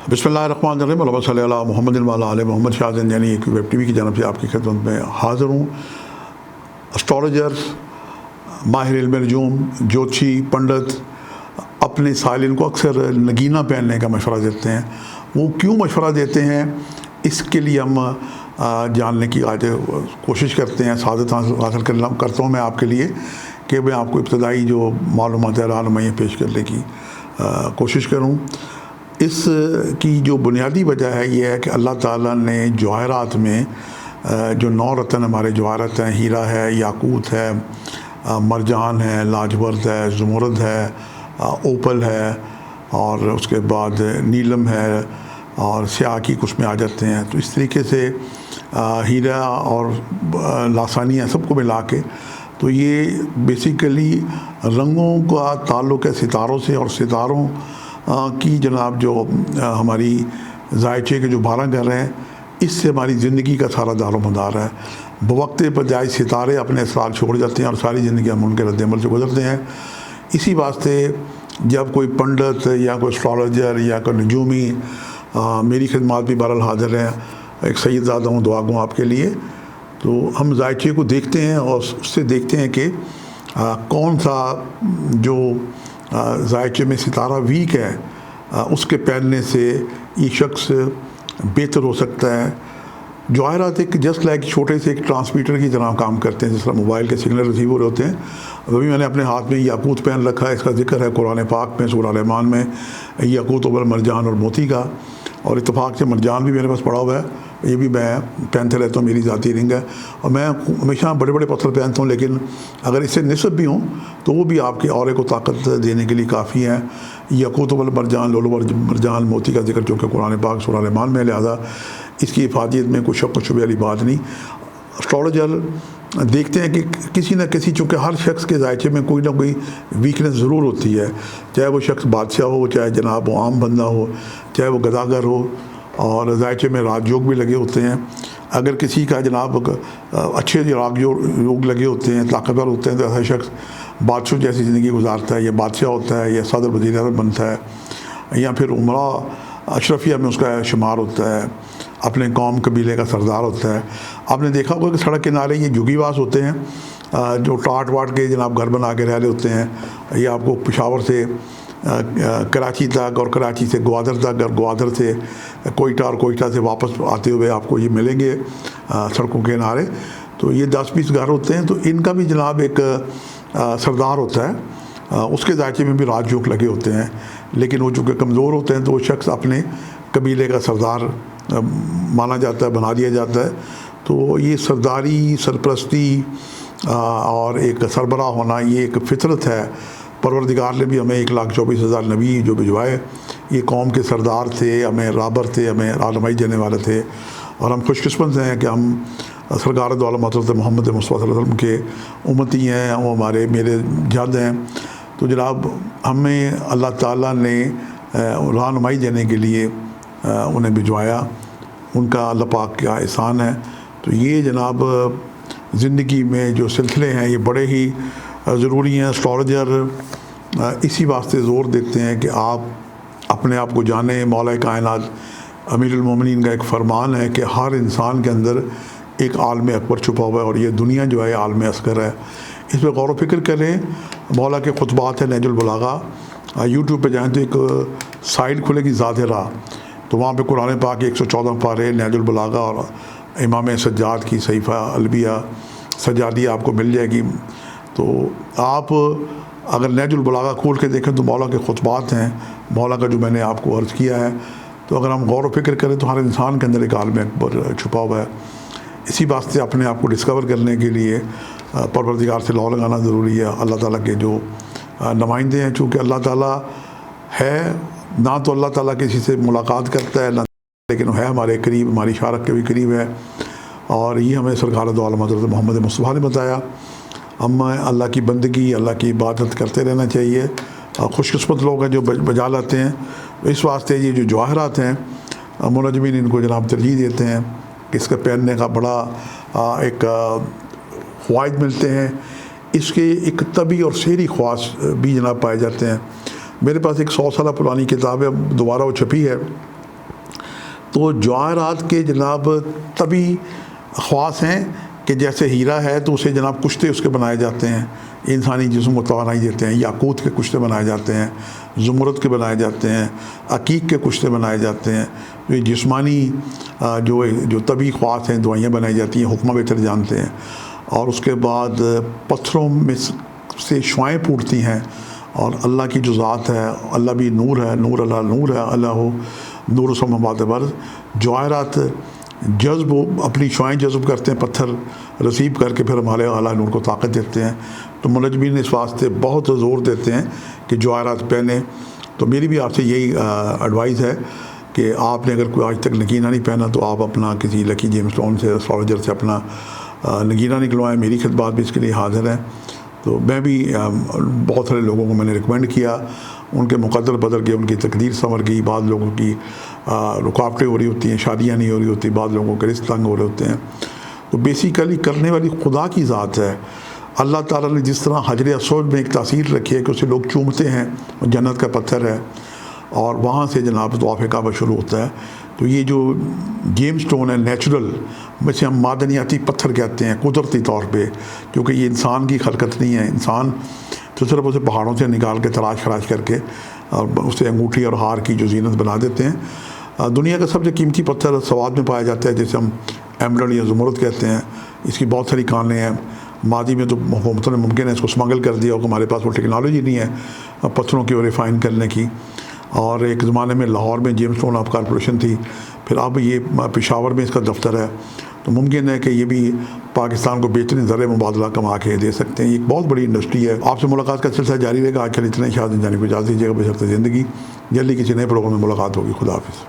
बिस्मिल्लाहिर्रहमानिर्रहीम अल्लाहुम्मा सल्ली अला मुहम्मद व अला आलि मोहम्मद। शाहज़न यानी एक वेब टीवी की जानब से आपकी खिदमत में हाज़िर हूँ। एस्ट्रोलॉजर, माहिर इल्म नजूम, ज्योतिषी, पंडित अपने सालिन को अक्सर नगीना पहनने का मशवरा देते हैं। वो क्यों मशवरा देते हैं, इसके लिए हम जानने की आज कोशिश करते हैं। सादत हासिल करता हूँ मैं आपके लिए कि मैं आपको इब्तदाई जो मालूमात है पेश करने की कोशिश करूँ। इस की जो बुनियादी वजह है ये है कि अल्लाह ताला ने जवाहरात में जो 9 रत्न हमारे जवाहरात हैं, हीरा है, याकूत है, मरजान है, लाजवर्द है, ज़ुमरद है, ओपल है और उसके बाद नीलम है और स्याह की कुछ में आ जाते हैं। तो इस तरीके से हीरा और लासानिया सबको मिला के तो ये बेसिकली रंगों का ताल्लुक़ है सितारों से, और सितारों की जनाब जो हमारी जायचे के जो 12 घर हैं, इससे हमारी ज़िंदगी का सारा दारोमदार है। बवक्त पर जाए सितारे अपने असरार छोड़ जाते हैं और सारी ज़िंदगी हम उनके रद्द-ए-अमल से गुजरते हैं। इसी वास्ते जब कोई पंडित या कोई एस्ट्रोलॉजर या कोई नजूमी मेरी खिदमत भी बहरहाल हाज़िर है, एक सैयदज़ादा हूँ, दुआ गो आपके लिए। तो हम जायचे को देखते हैं और उससे देखते हैं कि कौन सा जो जायचे में सितारा वीक है उसके पहनने से ये शख्स बेहतर हो सकता है। जवाहरात एक जस्ट लाइक छोटे से एक ट्रांसमीटर की तरह काम करते हैं, जिस तरह मोबाइल के सिग्नल रिसीवर होते हैं। अभी मैंने अपने हाथ में याकूत पहन रखा है, इसका जिक्र है कुरान पाक में सूरह रहमान में, याकूत वल मरजान और मोती का। और इत्तफाक से मरजान भी मेरे पास पड़ा हुआ है, ये भी मैं पहनते रहता हूँ, मेरी ज़ाती रिंग है। और मैं हमेशा बड़े बड़े पत्थर पहनता हूँ, लेकिन अगर इससे निस्बत भी हों तो वो भी आपके औरे को ताकत देने के लिए काफ़ी है। याकूत वल मरजान, लोलो मरजान, मोती का जिक्र चूँकि कुरान पाक सूरह रहमान में, लिहाजा इसकी हिफाजत में कोई शक व शुबे वाली बात नहीं। एस्ट्रोलॉजर देखते हैं कि किसी न किसी, चूँकि हर शख्स के जायचे में कोई ना कोई वीकनेस ज़रूर होती है, चाहे वो शख्स बादशाह हो, चाहे जनाब वो आम बंदा हो, चाहे वो गदागर हो। और जायचे में राजयोग भी लगे होते हैं। अगर किसी का जनाब अच्छे राजयोग लगे होते हैं, ताकतवर होते हैं, तो ऐसा शख्स बादशाह जैसी ज़िंदगी गुजारता है, या बादशाह होता है, या सदर वज़ीर आज़म बनता है, या फिर उमरा अशरफिया में उसका शुमार होता है, अपने कौम कबीले का सरदार होता है। आपने देखा होगा कि सड़क किनारे ये जुगीवास होते हैं जो टाट वाट के जनाब घर बना के रह रहे होते हैं। ये आपको पेशावर से कराची तक और कराची से ग्वादर तक और ग्वादर से कोयटा और कोयटा से वापस आते हुए आपको ये मिलेंगे सड़कों के किनारे। तो ये 10-20 घर होते हैं। तो इनका भी जनाब एक सरदार होता है, उसके जायचे में भी राजयोग लगे होते हैं, लेकिन वो चूँकि कमज़ोर होते हैं तो वो शख्स अपने कबीले का सरदार माना जाता है, बना दिया जाता है। तो ये सरदारी, सरपरस्ती और एक सरबराह होना ये एक फितरत है। परवरदिगार ने भी हमें 1,24,000 नबी जो भिजवाए, ये कौम के सरदार थे, हमें राबर थे, हमें रहनुमाई देने वाले थे। और हम खुशकिस्मत हैं कि हम सरकार दो आलम हज़रत मोहम्मद मुस्तफ़ा सल्लल्लाहु अलैहि वसल्लम के उम्मती हैं, वो हमारे मेरे जद हैं। तो जनाब हमें अल्लाह ताला ने रहनुमाई देने के लिए उन्हें भिजवाया, उनका अल्लाह पाक का एहसान है। तो ये जनाब ज़िंदगी में जो सिलसिले हैं ये बड़े ही ज़रूरी हैं। एस्ट्रोलॉजर इसी वास्ते ज़ोर देते हैं कि आप अपने आप को जानें। मौला कायनात अमीरुल मोमिनीन का एक फरमान है कि हर इंसान के अंदर एक आलम अकबर छुपा हुआ है, और ये दुनिया जो है आलम असगर है। इस पर गौर व फिक्र करें। मौला के खुतबात है नहजुल बलागा, यूट्यूब पे जाएँ तो एक साइट खुलेगी ज़ाहिरा, तो वहाँ पे कुरान पाक के 114 पारे नहजुल बलागा और इमाम सज्जाद की सहीफ़ा अलबिया सज्जादिया आपको मिल जाएगी। तो आप अगर नहजुल बलागा खोल के देखें तो मौला के खुतबात हैं, मौला का जो मैंने आपको अर्ज़ किया है। तो अगर हम गौर व फिक्र करें तो हर इंसान के अंदर एक आलम अकबर छुपा हुआ है। इसी वास्ते अपने आप को डिस्कवर करने के लिए परवरदिगार से लौ लगाना ज़रूरी है। अल्लाह ताला के जो नुमाइंदे हैं, चूँकि अल्लाह ताला है ना, तो अल्लाह ताला किसी से मुलाकात करता है ना, लेकिन है हमारे करीब, हमारी शारक के भी करीब है। और ये हमें सरकार दो आलम हज़रत मोहम्मद मुस्तफ़ा ने बताया। हम अल्लाह की बंदगी, अल्लाह की इबादत करते रहना चाहिए। खुशकिस्मत लोग हैं जो बजा लाते हैं। इस वास्ते ये जो जवाहरात हैं, मुनजमीन इनको जनाब तरजीह देते हैं कि इसका पहनने का बड़ा एक फ़वाइद मिलते हैं। इसके एक तबी और शहरी ख़वास भी जनाब पाए जाते हैं। मेरे पास एक 100 साल पुरानी किताब है, दोबारा वो छपी है, تو جواہرات کے جناب طبی خواص ہیں کہ جیسے ہیرا ہے تو اسے جناب کشتے اس کے بنائے جاتے ہیں، انسانی جسم کو توانائی دیتے ہیں، یاقوت کے کشتے بنائے جاتے ہیں، زمرد کے بنائے جاتے ہیں، عقیق کے کشتے بنائے جاتے ہیں، یہ جسمانی جو طبی خواص ہیں دوائیاں بنائی جاتی ہیں، حکمہ بہتر جانتے ہیں۔ اور اس کے بعد پتھروں میں سے شعائیں پھوٹتی ہیں، اور اللہ کی جو ذات ہے، اللہ بھی نور ہے، نور اللہ نور ہے، اللہ نور السماوات والارض۔ جواہرات جذب اپنی شعائیں جذب کرتے ہیں، پتھر رسیب کر کے پھر ہمارے اعلیٰ نور کو طاقت دیتے ہیں۔ تو منجمین اس واسطے بہت زور دیتے ہیں کہ جواہرات پہنیں۔ تو میری بھی آپ سے یہی ایڈوائز ہے کہ آپ نے اگر کوئی آج تک نگینہ نہیں پہنا تو آپ اپنا کسی لکی جیم اسٹون سے، اسٹرالوجر سے اپنا نگینہ نکلوائیں۔ میری خدمات بھی اس کے لیے حاضر ہیں۔ تو میں بھی بہت سارے لوگوں کو میں نے ریکمینڈ کیا، ان کے مقدر بدل گئے، ان کی تقدیر سنور گئی، بعض لوگوں کی رکاوٹیں ہو رہی ہوتی ہیں، شادیاں نہیں ہو رہی ہوتی، بعض لوگوں کے رزق تنگ ہو رہے ہوتے ہیں۔ تو بیسیکلی کرنے والی خدا کی ذات ہے۔ اللہ تعالیٰ نے جس طرح حجر اسود میں ایک تاثیر رکھی ہے کہ اسے لوگ چومتے ہیں، وہ جنت کا پتھر ہے، اور وہاں سے جناب طواف کعبہ شروع ہوتا ہے۔ تو یہ جو جیم سٹون ہے نیچرل، ویسے ہم معدنیاتی پتھر کہتے ہیں قدرتی طور پہ، کیونکہ یہ انسان کی خلقت نہیں ہے۔ انسان تو صرف اسے پہاڑوں سے نکال کے تراش خراش کر کے اور اسے انگوٹھی اور ہار کی جو زینت بنا دیتے ہیں۔ دنیا کا سب سے قیمتی پتھر سوات میں پایا جاتا ہے، جسے ہم ایمرلڈ یا زمرد کہتے ہیں۔ اس کی بہت ساری کانیں ہیں۔ ماضی میں تو حکومتوں نے ممکن ہے اس کو سمگل کر دیا ہو کہ ہمارے پاس وہ ٹیکنالوجی نہیں ہے پتھروں کی ریفائن کرنے کی۔ اور ایک زمانے میں لاہور میں جیم سٹون آف کارپوریشن تھی، پھر اب یہ پشاور میں اس کا دفتر ہے۔ تو ممکن ہے کہ یہ بھی پاکستان کو بہترین زر مبادلہ کما کے دے سکتے ہیں۔ یہ ایک بہت بڑی انڈسٹری ہے۔ آپ سے ملاقات کا سلسلہ جاری رہے گا۔ آج کل اتنے شاذ جانے کو اجازت دیجیے گا، بشرط زندگی۔ جلدی کسی نئے پروگرام میں ملاقات ہوگی۔ خدا حافظ۔